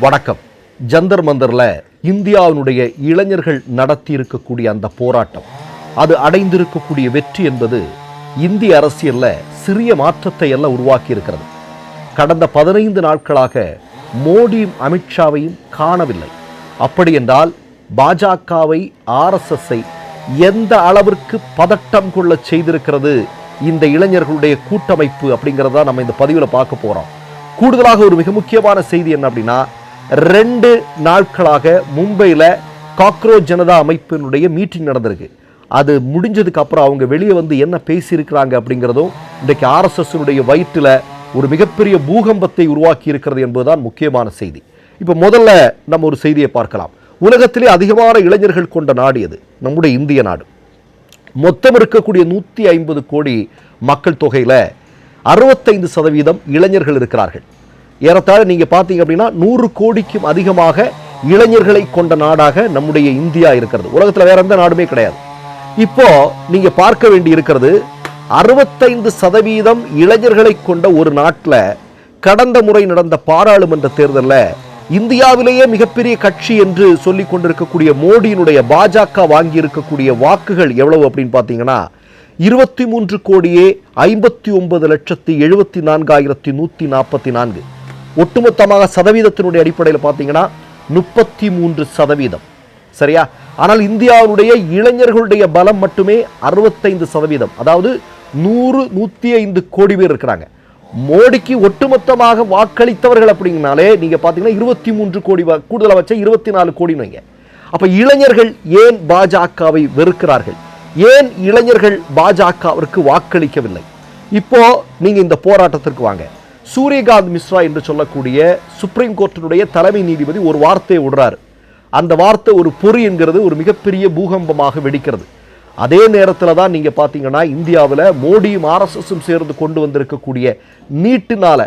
வணக்கம். ஜந்தர் மந்தர்ல இந்தியாவினுடைய இளைஞர்கள் நடத்தி இருக்கக்கூடிய அந்த போராட்டம், அது அடைந்திருக்கக்கூடிய வெற்றி என்பது இந்திய அரசியல்ல சிறிய மாற்றத்தை எல்லாம் உருவாக்கி இருக்கிறது. கடந்த 15 நாட்களாக மோடியும் அமித்ஷாவையும் காணவில்லை. அப்படி என்றால் பாஜகவை, RSSஐ எந்த அளவிற்கு பதட்டம் கொள்ள செய்திருக்கிறது இந்த இளைஞர்களுடைய கூட்டமைப்பு அப்படிங்கிறத நம்ம இந்த பதிவில் பார்க்க போறோம். கூடுதலாக ஒரு மிக முக்கியமான செய்தி என்ன அப்படின்னா, 2 நாட்களாக மும்பையில் காக்ரோச் ஜனதா அமைப்பினுடைய மீட்டிங் நடந்திருக்கு. அது முடிஞ்சதுக்கு அப்புறம் அவங்க வெளியே வந்து என்ன பேசியிருக்கிறாங்க அப்படிங்கிறதும் இன்றைக்கு RSSனுடைய வயிற்றில் ஒரு மிகப்பெரிய பூகம்பத்தை உருவாக்கி இருக்கிறது என்பதுதான் முக்கியமான செய்தி. இப்போ முதல்ல நம்ம ஒரு செய்தியை பார்க்கலாம். உலகத்திலே அதிகமான இளைஞர்கள் கொண்ட நாடு எது? நம்முடைய இந்திய நாடு. மொத்தம் இருக்கக்கூடிய 150 கோடி மக்கள் தொகையில் 65% இளைஞர்கள் இருக்கிறார்கள். ஏறத்தாழ நீங்க பார்த்தீங்க அப்படின்னா 100 கோடிக்கும் அதிகமாக இளைஞர்களை கொண்ட நாடாக நம்முடைய இந்தியா இருக்கிறது. உலகத்தில் வேற எந்த நாடுமே கிடையாது. இப்போ நீங்க பார்க்க வேண்டி இருக்கிறது, 65% இளைஞர்களை கொண்ட ஒரு நாட்டில் கடந்த முறை நடந்த பாராளுமன்ற தேர்தலில் இந்தியாவிலேயே மிகப்பெரிய கட்சி என்று சொல்லிக் கொண்டிருக்கக்கூடிய மோடியினுடைய பாஜக வாங்கி இருக்கக்கூடிய வாக்குகள் எவ்வளவு அப்படின்னு பார்த்தீங்கன்னா 23,59,74,144. ஒட்டுமொத்தமாக சதவீதத்தினுடைய அடிப்படையில் பார்த்தீங்கன்னா 33%. சரியா? ஆனால் இந்தியாவுடைய இளைஞர்களுடைய பலம் மட்டுமே 65%. அதாவது 105 கோடி பேர் இருக்கிறாங்க. மோடிக்கு ஒட்டுமொத்தமாக வாக்களித்தவர்கள் அப்படிங்கனாலே நீங்க பார்த்தீங்கன்னா 23 கோடி, கூடுதலாக வச்சா 24 கோடி வைங்க. அப்ப இளைஞர்கள் ஏன் பாஜகவை வெறுக்கிறார்கள்? ஏன் இளைஞர்கள் பாஜகவிற்கு வாக்களிக்கவில்லை? இப்போ நீங்க இந்த போராட்டத்திற்கு வாங்க. சூரியகாந்த் மிஸ்ரா என்று சொல்லக்கூடிய சுப்ரீம் கோர்ட்டினுடைய தலைமை நீதிபதி ஒரு வார்த்தையை விடுறாரு. அந்த வார்த்தை ஒரு பொறி என்கிறது ஒரு மிகப்பெரிய பூகம்பமாக வெடிக்கிறது. அதே நேரத்தில் தான் நீங்க பார்த்தீங்கன்னா இந்தியாவில் மோடியும் RSSும் சேர்ந்து கொண்டு வந்திருக்கக்கூடிய நீட்டினால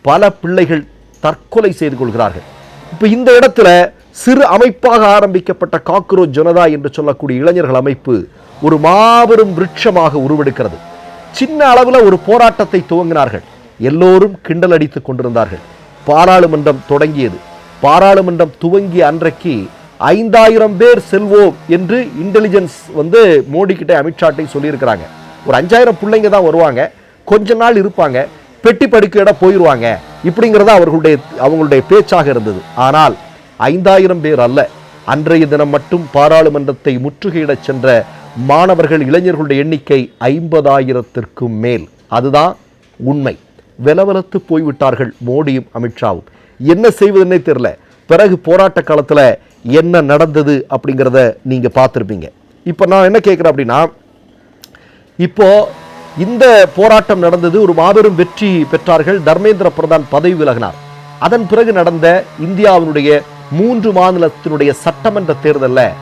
பல பிள்ளைகள் தற்கொலை செய்து கொள்கிறார்கள். இப்போ இந்த இடத்துல சிறு அமைப்பாக ஆரம்பிக்கப்பட்ட காக்ரோச் ஜனதா என்று சொல்லக்கூடிய இளைஞர்கள் அமைப்பு ஒரு மாபெரும் விருட்சமாக உருவெடுக்கிறது. சின்ன அளவில் ஒரு போராட்டத்தை துவங்கினார்கள். எல்லோரும் கிண்டல் அடித்துக் கொண்டிருந்தார்கள். பாராளுமன்றம் தொடங்கியது. பாராளுமன்றம் துவங்கிய அன்றைக்கு 5000 பேர் செல்வோம் என்று இன்டெலிஜென்ஸ் மோடி கிட்ட, அமித்ஷாட்டை சொல்லியிருக்கிறாங்க. ஒரு 5000 பிள்ளைங்க தான் வருவாங்க, கொஞ்ச நாள் இருப்பாங்க, பெட்டி படுக்கையிட போயிடுவாங்க, இப்படிங்கிறத அவங்களுடைய பேச்சாக இருந்தது. ஆனால் 5000 பேர் அல்ல. அன்றைய தினம் மட்டும் பாராளுமன்றத்தை முற்றுகையிட சென்ற மாணவர்கள், இளைஞர்களுடைய எண்ணிக்கை 50,000ற்கும் மேல். அதுதான் உண்மை. வெலவலத்து போய்விட்டார்கள் மோடியும் அமித்ஷாவும். என்ன செய்வதுன்னே தெரியல. பிறகு போராட்ட காலத்தில் என்ன நடந்தது அப்படிங்கிறத நீங்க பார்த்துருப்பீங்க. இப்போ நான் என்ன கேட்குறேன் அப்படின்னா, இப்போ இந்த போராட்டம் நடந்தது, ஒரு மாபெரும் வெற்றி பெற்றார்கள். தர்மேந்திர பிரதான் பதவி விலகினார். அதன் பிறகு நடந்த இந்தியாவினுடைய 3 மாநிலத்தினுடைய சட்டமன்ற தேர்தலில்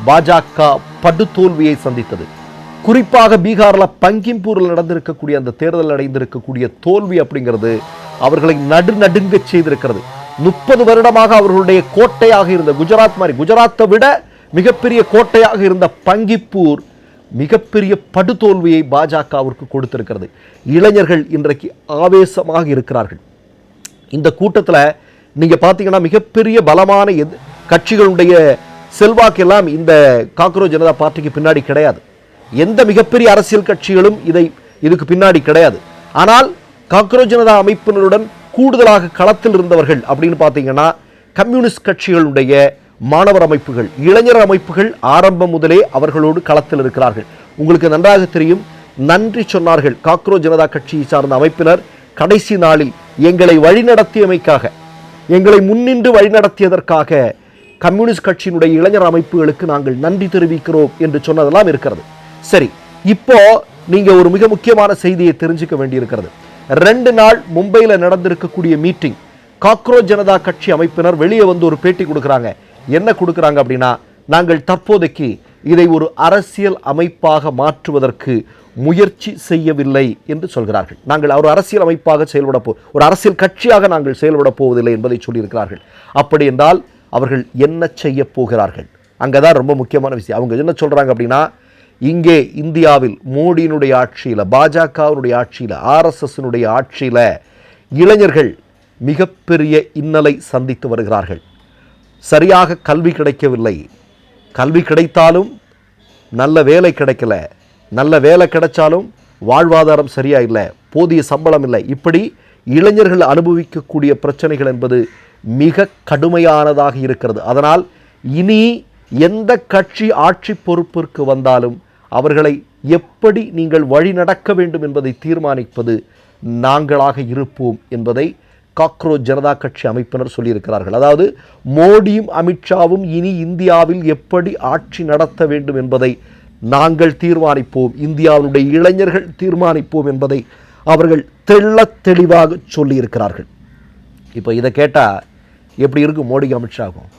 பாஜக படுதோல்வியை சந்தித்தது. குறிப்பாக பீகாரில் பங்கிம்பூரில் நடந்திருக்கக்கூடிய அந்த தேர்தல் அடைந்திருக்கக்கூடிய தோல்வி அப்படிங்கிறது அவர்களை நடுநடுங்க செய்திருக்கிறது. 30 வருடமாக அவர்களுடைய கோட்டையாக இருந்த குஜராத்தை விட மிகப்பெரிய கோட்டையாக இருந்த பங்கிப்பூர் மிகப்பெரிய படுதோல்வியை பாஜகவிற்கு கொடுத்திருக்கிறது. இளைஞர்கள் இன்றைக்கு ஆவேசமாக இருக்கிறார்கள். இந்த கூட்டத்தில் நீங்க பார்த்தீங்கன்னா மிகப்பெரிய பலமான கட்சிகளுடைய செல்வாக்கெல்லாம் இந்த காக்ரோச் ஜனதா பார்ட்டிக்கு பின்னாடி கிடையாது. எந்த மிகப்பெரிய அரசியல் கட்சிகளும் இதுக்கு பின்னாடி கிடையாது. ஆனால் காக்ரோச் ஜனதா அமைப்பினருடன் கூடுதலாக களத்தில் இருந்தவர்கள் அப்படின்னு பார்த்தீங்கன்னா கம்யூனிஸ்ட் கட்சிகளுடைய மாணவர் அமைப்புகள், இளைஞர் அமைப்புகள் ஆரம்பம் முதலே அவர்களோடு களத்தில் இருக்கிறார்கள். உங்களுக்கு நன்றாக தெரியும், நன்றி சொன்னார்கள் காக்ரோச் ஜனதா கட்சியை சார்ந்த அமைப்பினர். கடைசி நாளில் எங்களை வழிநடத்தியமைக்காக, எங்களை முன்னின்று வழிநடத்தியதற்காக கம்யூனிஸ்ட் கட்சியினுடைய இளைஞர் அமைப்புகளுக்கு நாங்கள் நன்றி தெரிவிக்கிறோம் என்று சொன்னதெல்லாம் இருக்கிறது. சரி, இப்போ நீங்க ஒரு மிக முக்கியமான செய்தியை தெரிஞ்சுக்க வேண்டியிருக்கிறது. 2 நாள் மும்பையில் நடந்திருக்கக்கூடிய மீட்டிங், காக்ரோச் ஜனதா கட்சி அமைப்பினர் வெளியே வந்து ஒரு பேட்டி கொடுக்குறாங்க. என்ன கொடுக்குறாங்க அப்படின்னா, நாங்கள் தற்போதைக்கு இதை ஒரு அரசியல் அமைப்பாக மாற்றுவதற்கு முயற்சி செய்யவில்லை என்று சொல்கிறார்கள். நாங்கள் ஒரு அரசியல் அமைப்பாக ஒரு அரசியல் கட்சியாக நாங்கள் செயல்பட போவதில்லை என்பதை சொல்லியிருக்கிறார்கள். அப்படி என்றால் அவர்கள் என்ன செய்ய போகிறார்கள்? அங்கதான் ரொம்ப முக்கியமான விஷயம். அவங்க என்ன சொல்றாங்க அப்படின்னா, இங்கே இந்தியாவில் மோடியினுடைய ஆட்சியில், பாஜகவினுடைய ஆட்சியில், RSSனுடைய ஆட்சியில் இளைஞர்கள் மிகப்பெரிய இன்னலை சந்தித்து வருகிறார்கள். சரியாக கல்வி கிடைக்கவில்லை, கல்வி கிடைத்தாலும் நல்ல வேலை கிடைக்கல, நல்ல வேலை கிடைச்சாலும் வாழ்வாதாரம் சரியா இல்லை, போதிய சம்பளம் இல்லை. இப்படி இளைஞர்கள் அனுபவிக்கக்கூடிய பிரச்சனைகள் என்பது மிக கடுமையானதாக இருக்கிறது. அதனால் இனி எந்த கட்சி ஆட்சி பொறுப்பிற்கு வந்தாலும் அவர்களை எப்படி நீங்கள் வழி நடக்க வேண்டும் என்பதை தீர்மானிப்பது நாங்களாக இருப்போம் என்பதை காக்ரோச் ஜனதா கட்சி அமைப்பினர் சொல்லியிருக்கிறார்கள். அதாவது மோடியும் அமித்ஷாவும் இனி இந்தியாவில் எப்படி ஆட்சி நடத்த வேண்டும் என்பதை நாங்கள் தீர்மானிப்போம், இந்தியாவுடைய இளைஞர்கள் தீர்மானிப்போம் என்பதை அவர்கள் தெளிவாக சொல்லியிருக்கிறார்கள். இப்போ இதை கேட்டால் எப்படி இருக்கும் மோடிக்கு அமித்ஷாவுக்கும்?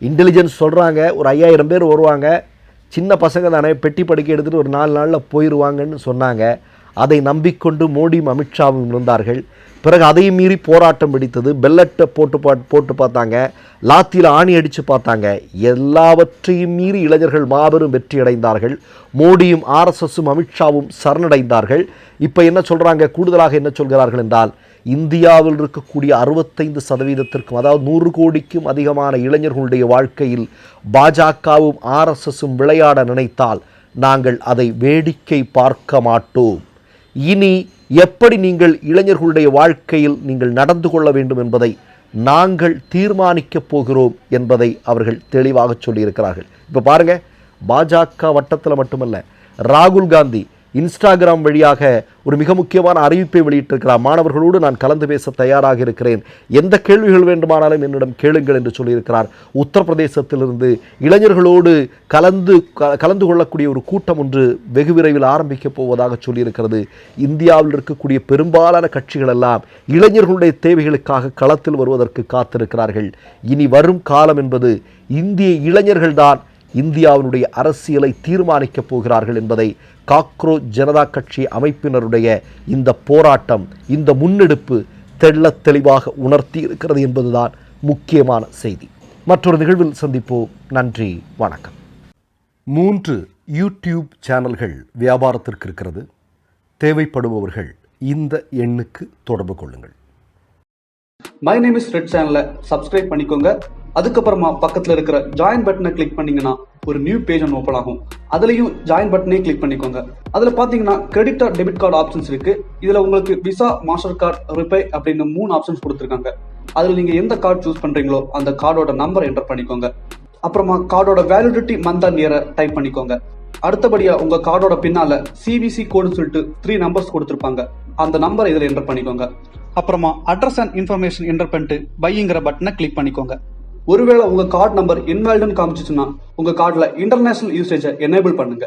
இன்டெலிஜென்ஸ் சொல்கிறாங்க ஒரு 5000 பேர் வருவாங்க, சின்ன பசங்க தானே, பெட்டி படுக்கை எடுத்துகிட்டு ஒரு 4 நாளில் போயிடுவாங்கன்னு சொன்னாங்க. அதை நம்பிக்கொண்டு மோடியும் அமித்ஷாவும் இருந்தார்கள். பிறகு அதையும் மீறி போராட்டம் பிடித்தது, பெல்லட்டை போட்டு பார்த்தாங்க, லாத்தியில் ஆணி அடித்து பார்த்தாங்க. எல்லாவற்றையும் மீறி இளைஞர்கள் மாபெரும் வெற்றி அடைந்தார்கள். மோடியும் RSSும் அமித்ஷாவும் சரணடைந்தார்கள். இப்போ என்ன சொல்கிறாங்க, கூடுதலாக என்ன சொல்கிறார்கள் என்றால், இந்தியாவில் இருக்கக்கூடிய 65%, அதாவது 100 கோடிக்கும் அதிகமான இளைஞர்களுடைய வாழ்க்கையில் பாஜகவும் RSSும் விளையாட நினைத்தால் நாங்கள் அதை வேடிக்கை பார்க்க மாட்டோம். இனி எப்படி நீங்கள் இளைஞர்களுடைய வாழ்க்கையில் நீங்கள் நடந்து கொள்ள வேண்டும் என்பதை நாங்கள் தீர்மானிக்கப் போகிறோம் என்பதை அவர்கள் தெளிவாக சொல்லியிருக்கிறார்கள். இப்போ பாருங்கள், பாஜக வட்டத்தில் மட்டுமல்ல, ராகுல் காந்தி இன்ஸ்டாகிராம் வழியாக ஒரு மிக முக்கியமான அறிவிப்பை வெளியிட்டிருக்கிறார். மாணவர்களோடு நான் கலந்து பேச தயாராக இருக்கிறேன், எந்த கேள்விகள் வேண்டுமானாலும் என்னிடம் கேளுங்கள் என்று சொல்லியிருக்கிறார். உத்தரப்பிரதேசத்திலிருந்து இளைஞர்களோடு கலந்து கொள்ளக்கூடிய ஒரு கூட்டம் ஒன்று வெகு விரைவில் ஆரம்பிக்கப் போவதாக சொல்லியிருக்கிறது. இந்தியாவில் இருக்கக்கூடிய பெரும்பாலான கட்சிகள் எல்லாம் இளைஞர்களுடைய தேவைகளுக்காக களத்தில் வருவதற்கு காத்திருக்கிறார்கள். இனி வரும் காலம் என்பது இந்திய இளைஞர்கள்தான் இந்தியாவினுடைய அரசியலை தீர்மானிக்கப் போகிறார்கள் என்பதை காக்ரோச் ஜனதா கட்சி அமைப்பினருடைய இந்த போராட்டம், இந்த முன்னெடுப்பு தெளிவாக உணர்த்தி இருக்கிறது என்பதுதான் முக்கியமான செய்தி. மற்றொரு நிகழ்வில் சந்திப்போம். நன்றி, வணக்கம். 3 யூடியூப் சேனல்கள் வியாபாரத்திற்கு இருக்கிறது. தேவைப்படுபவர்கள் இந்த எண்ணுக்கு தொடர்பு கொள்ளுங்கள். மை நேம் இஸ் ரெட் சேனலை சப்ஸ்கிரைப் பண்ணிக்கோங்க. அதுக்கப்புறமா பக்கத்தில் இருக்கிற ஜாயின் பட்டனை கிளிக் பண்ணீங்கன்னா ஒரு நியூ பேஜ் ஒன்று ஓப்பன் ஆகும். அதுலயும் ஜாயின் பட்டனே கிளிக் பண்ணிக்கோங்க. அதுல பாத்தீங்கன்னா credit card, debit card options இருக்கு. இதுல உங்களுக்கு விசா, மாஸ்டர் கார்டு, ரிப்பே அப்படின்னு 3 ஆப்ஷன்ஸ் கொடுத்துருக்காங்க. அதுல நீங்க எந்த கார்டு சூஸ் பண்றீங்களோ அந்த கார்டோட நம்பர் என்டர் பண்ணிக்கோங்க. அப்புறமா கார்டோட வேலிடிட்டி மந்த் அண்ட் இயரை டைப் பண்ணிக்கோங்க. அடுத்தபடியா உங்க கார்டோட பின்னால CVC கோடுன்னு சொல்லிட்டு 3 நம்பர்ஸ் கொடுத்துருப்பாங்க. அந்த நம்பரை இதுல என்டர் பண்ணிக்கோங்க. அப்புறமா அட்ரஸ் அண்ட் இன்ஃபர்மேஷன் என்டர் பண்ணிட்டு பைங்கிற பட்டனை கிளிக் பண்ணிக்கோங்க. ஒருவேளை உங்க கார்டு நம்பர் இன்வாலிட்னு காமிச்சிச்சுன்னா உங்க கார்டுல இன்டர்நேஷனல் யூசேஜை எனேபிள் பண்ணுங்க.